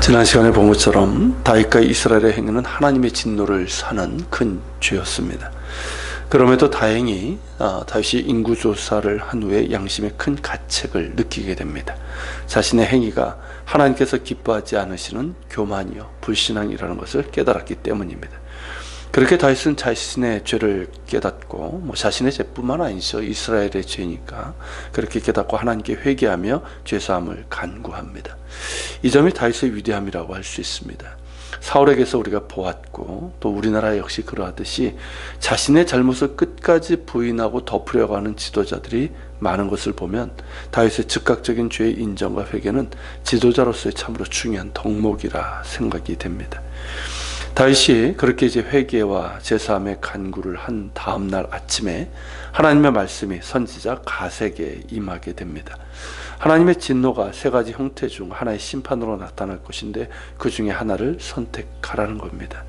지난 시간에 본 것처럼 다윗과 이스라엘의 행위는 하나님의 진노를 사는 큰 죄였습니다. 그럼에도 다행히 다윗이 인구조사를 한 후에 양심의 큰 가책을 느끼게 됩니다. 자신의 행위가 하나님께서 기뻐하지 않으시는 교만이요 불신앙이라는 것을 깨달았기 때문입니다. 그렇게 다윗은 자신의 죄를 깨닫고 자신의 죄뿐만 아니죠. 이스라엘의 죄니까 그렇게 깨닫고 하나님께 회개하며 죄사함을 간구합니다. 이 점이 다윗의 위대함이라고 할 수 있습니다. 사울에게서 우리가 보았고 또 우리나라 역시 그러하듯이 자신의 잘못을 끝까지 부인하고 덮으려고 하는 지도자들이 많은 것을 보면 다윗의 즉각적인 죄의 인정과 회개는 지도자로서의 참으로 중요한 덕목이라 생각이 됩니다. 다윗이 그렇게 회개와 제사함의 간구를 한 다음 날 아침에 하나님의 말씀이 선지자 가세에게 임하게 됩니다. 하나님의 진노가 세 가지 형태 중 하나의 심판으로 나타날 것인데 그 중에 하나를 선택하라는 겁니다.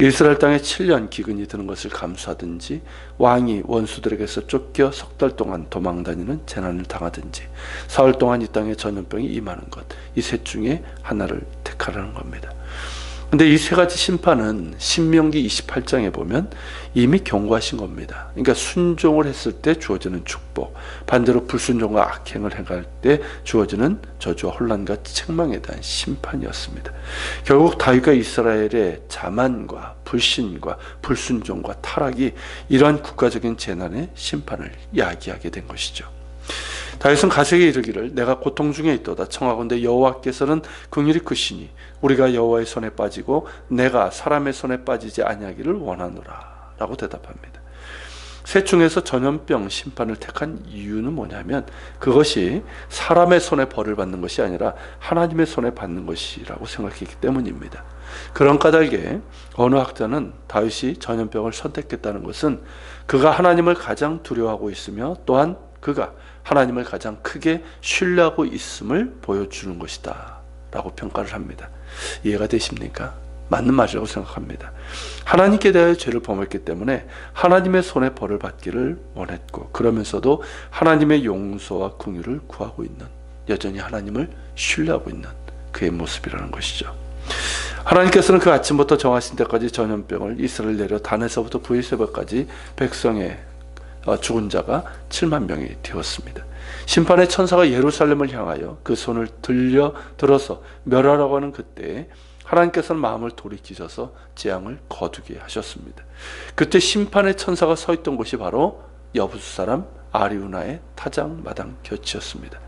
이스라엘 땅에 7년 기근이 드는 것을 감수하든지 왕이 원수들에게서 쫓겨 석 달 동안 도망다니는 재난을 당하든지 사흘 동안 이 땅에 전염병이 임하는 것, 이 셋 중에 하나를 택하라는 겁니다. 근데 이 세 가지 심판은 신명기 28장에 보면 이미 경고하신 겁니다. 그러니까 순종을 했을 때 주어지는 축복, 반대로 불순종과 악행을 행할 때 주어지는 저주와 혼란과 책망에 대한 심판이었습니다. 결국 다윗과 이스라엘의 자만과 불신과 불순종과 타락이 이러한 국가적인 재난의 심판을 야기하게 된 것이죠. 다윗은 가세에게 이르기를 내가 고통 중에 있도다 청하건대 여호와께서는 긍휼히 크시니 우리가 여호와의 손에 빠지고 내가 사람의 손에 빠지지 아니하기를 원하노라 라고 대답합니다. 셋 중에서 전염병 심판을 택한 이유는 뭐냐면 그것이 사람의 손에 벌을 받는 것이 아니라 하나님의 손에 받는 것이라고 생각했기 때문입니다. 그런 까닭에 어느 학자는 다윗이 전염병을 선택했다는 것은 그가 하나님을 가장 두려워하고 있으며 또한 그가 하나님을 가장 크게 신뢰하고 있음을 보여주는 것이다 라고 평가를 합니다. 이해가 되십니까? 맞는 말이라고 생각합니다. 하나님께 대하여 죄를 범했기 때문에 하나님의 손에 벌을 받기를 원했고 그러면서도 하나님의 용서와 긍휼을 구하고 있는, 여전히 하나님을 신뢰하고 있는 그의 모습이라는 것이죠. 하나님께서는 그 아침부터 정하신 때까지 전염병을 이스라엘 내려 단에서부터 브에르세바까지 백성의 죽은 자가 7만 명이 되었습니다. 심판의 천사가 예루살렘을 향하여 그 손을 들어서 멸하라고 하는 그때에 하나님께서는 마음을 돌이키셔서 재앙을 거두게 하셨습니다. 그때 심판의 천사가 서 있던 곳이 바로 여부스 사람 아리우나의 타작마당 곁이었습니다.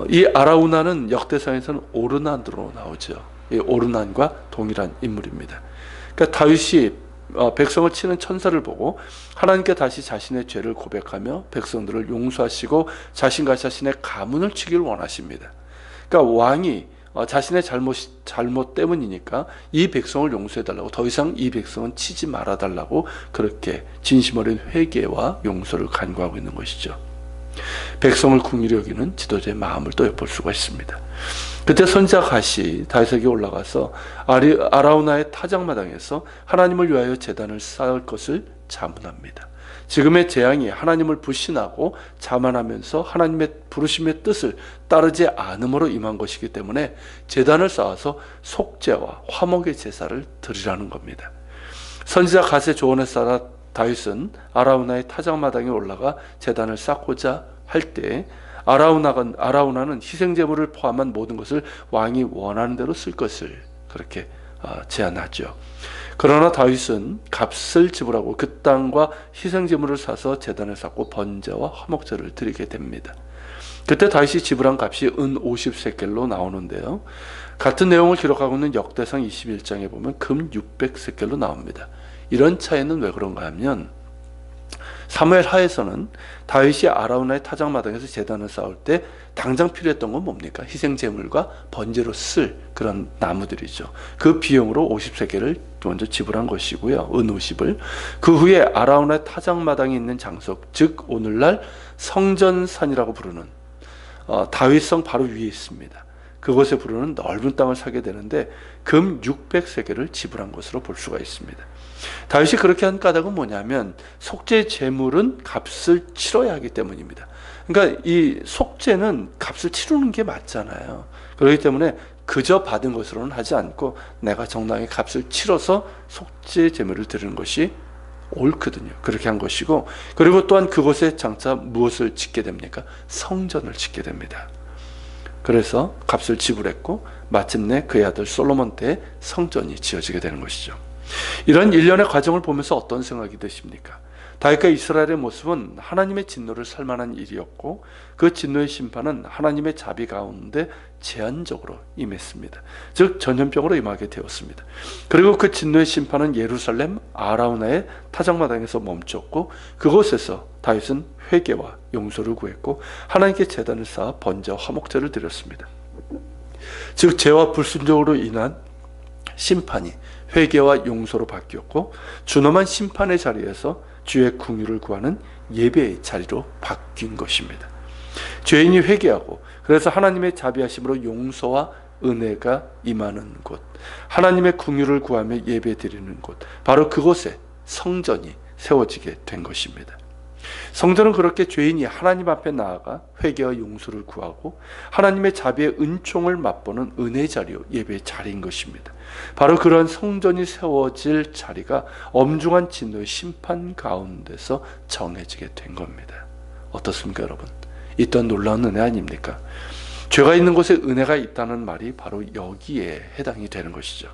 이 아라우나는 역대상에서는 오르난으로 나오죠. 이 오르난과 동일한 인물입니다. 그러니까 다윗이 백성을 치는 천사를 보고 하나님께 다시 자신의 죄를 고백하며 백성들을 용서하시고 자신과 자신의 가문을 치기를 원하십니다. 그러니까 왕이 자신의 잘못 때문이니까 이 백성을 용서해달라고, 더 이상 이 백성은 치지 말아달라고 그렇게 진심 어린 회개와 용서를 간구하고 있는 것이죠. 백성을 긍휼히 여기는 지도자의 마음을 또 엿볼 수가 있습니다. 그때 선지자 갓이 다윗에게 올라가서 아라우나의 타작마당에서 하나님을 위하여 제단을 쌓을 것을 자문합니다. 지금의 재앙이 하나님을 불신하고 자만하면서 하나님의 부르심의 뜻을 따르지 않음으로 임한 것이기 때문에 제단을 쌓아서 속죄와 화목의 제사를 드리라는 겁니다. 선지자 갓의 조언에 따라 다윗은 아라우나의 타작마당에 올라가 제단을 쌓고자 할 때 아라우나는 희생제물을 포함한 모든 것을 왕이 원하는 대로 쓸 것을 그렇게 제안하죠. 그러나 다윗은 값을 지불하고 그 땅과 희생제물을 사서 제단을 쌓고 번제와 화목제를 드리게 됩니다. 그때 다윗이 지불한 값이 은 50세켈로 나오는데요. 같은 내용을 기록하고 있는 역대상 21장에 보면 금 600세켈로 나옵니다. 이런 차이는 왜 그런가 하면 사무엘 하에서는 다윗이 아라우나의 타작마당에서 제단을 쌓을 때 당장 필요했던 건 뭡니까? 희생제물과 번제로 쓸 그런 나무들이죠. 그 비용으로 50세겔을 먼저 지불한 것이고요. 은 50을. 그 후에 아라우나의 타작마당이 있는 장소, 즉 오늘날 성전산이라고 부르는 다윗성 바로 위에 있습니다. 그곳에 부르는 넓은 땅을 사게 되는데 금 600세겔을 지불한 것으로 볼 수가 있습니다. 다윗이 그렇게 한 까닭은 뭐냐면 속죄 제물은 값을 치러야 하기 때문입니다. 그러니까 이 속죄는 값을 치르는 게 맞잖아요. 그렇기 때문에 그저 받은 것으로는 하지 않고 내가 정당하게 값을 치러서 속죄 제물을 드리는 것이 옳거든요. 그렇게 한 것이고, 그리고 또한 그곳에 장차 무엇을 짓게 됩니까? 성전을 짓게 됩니다. 그래서 값을 지불했고 마침내 그의 아들 솔로몬 때에 성전이 지어지게 되는 것이죠. 이런 일련의 과정을 보면서 어떤 생각이 드십니까? 다윗과 이스라엘의 모습은 하나님의 진노를 살 만한 일이었고, 그 진노의 심판은 하나님의 자비 가운데 제한적으로 임했습니다. 즉 전염병으로 임하게 되었습니다. 그리고 그 진노의 심판은 예루살렘 아라우나의 타작마당에서 멈췄고, 그곳에서 다윗은 회개와 용서를 구했고 하나님께 제단을 쌓아 번제와 화목제를 드렸습니다. 즉 죄와 불순종으로 인한 심판이 회개와 용서로 바뀌었고, 준엄한 심판의 자리에서 주의 긍휼을 구하는 예배의 자리로 바뀐 것입니다. 죄인이 회개하고 그래서 하나님의 자비하심으로 용서와 은혜가 임하는 곳, 하나님의 긍휼을 구하며 예배 드리는 곳, 바로 그곳에 성전이 세워지게 된 것입니다. 성전은 그렇게 죄인이 하나님 앞에 나아가 회개와 용서를 구하고 하나님의 자비의 은총을 맛보는 은혜의 자리요, 예배의 자리인 것입니다. 바로 그런 성전이 세워질 자리가 엄중한 진노의 심판 가운데서 정해지게 된 겁니다. 어떻습니까, 여러분? 이 또한 놀라운 은혜 아닙니까? 죄가 있는 곳에 은혜가 있다는 말이 바로 여기에 해당이 되는 것이죠.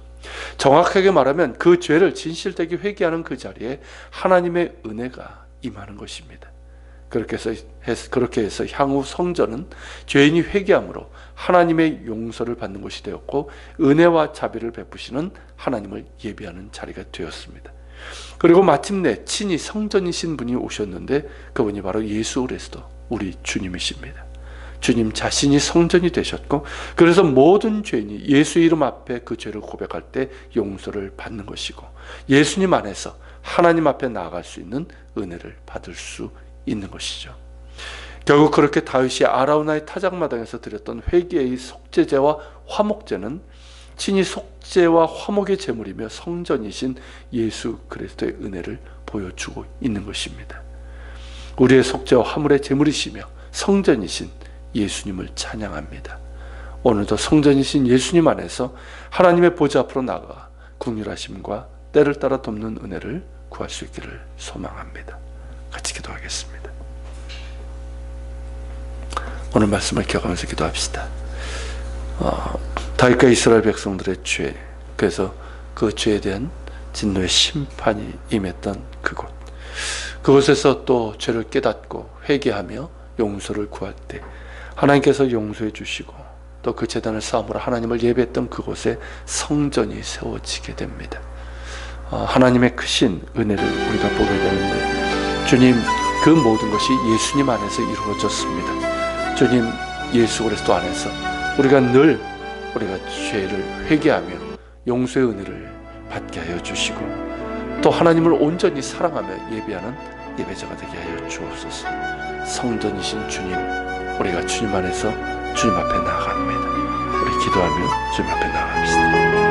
정확하게 말하면 그 죄를 진실되게 회개하는 그 자리에 하나님의 은혜가 임하는 것입니다. 그렇게 해서 향후 성전은 죄인이 회개함으로 하나님의 용서를 받는 곳이 되었고, 은혜와 자비를 베푸시는 하나님을 예배하는 자리가 되었습니다. 그리고 마침내 친히 성전이신 분이 오셨는데, 그분이 바로 예수 그리스도, 우리 주님이십니다. 주님 자신이 성전이 되셨고, 그래서 모든 죄인이 예수 이름 앞에 그 죄를 고백할 때 용서를 받는 것이고, 예수님 안에서 하나님 앞에 나아갈 수 있는 은혜를 받을 수 있는 것이죠. 결국 그렇게 다윗이 아라우나의 타작마당에서 드렸던 회개의 속죄제와 화목제는 친히 속죄와 화목의 제물이며 성전이신 예수 그리스도의 은혜를 보여주고 있는 것입니다. 우리의 속죄와 화물의 제물이시며 성전이신 예수님을 찬양합니다. 오늘도 성전이신 예수님 안에서 하나님의 보좌 앞으로 나가 긍휼하심과 때를 따라 돕는 은혜를 구할 수 있기를 소망합니다. 같이 기도하겠습니다. 오늘 말씀을 기억하면서 기도합시다. 다윗과 이스라엘 백성들의 죄, 그래서 그 죄에 대한 진노의 심판이 임했던 그곳에서 또 죄를 깨닫고 회개하며 용서를 구할 때 하나님께서 용서해 주시고, 또 그 제단을 쌓음으로 하나님을 예배했던 그곳에 성전이 세워지게 됩니다. 하나님의 크신 은혜를 우리가 보게 되는데, 주님, 그 모든 것이 예수님 안에서 이루어졌습니다. 주님, 예수 그리스도 안에서 우리가 죄를 회개하며 용서의 은혜를 받게 하여 주시고, 또 하나님을 온전히 사랑하며 예배하는 예배자가 되게 하여 주옵소서. 성전이신 주님, 우리가 주님 안에서 주님 앞에 나아갑니다. 우리 기도하며 주님 앞에 나아갑시다.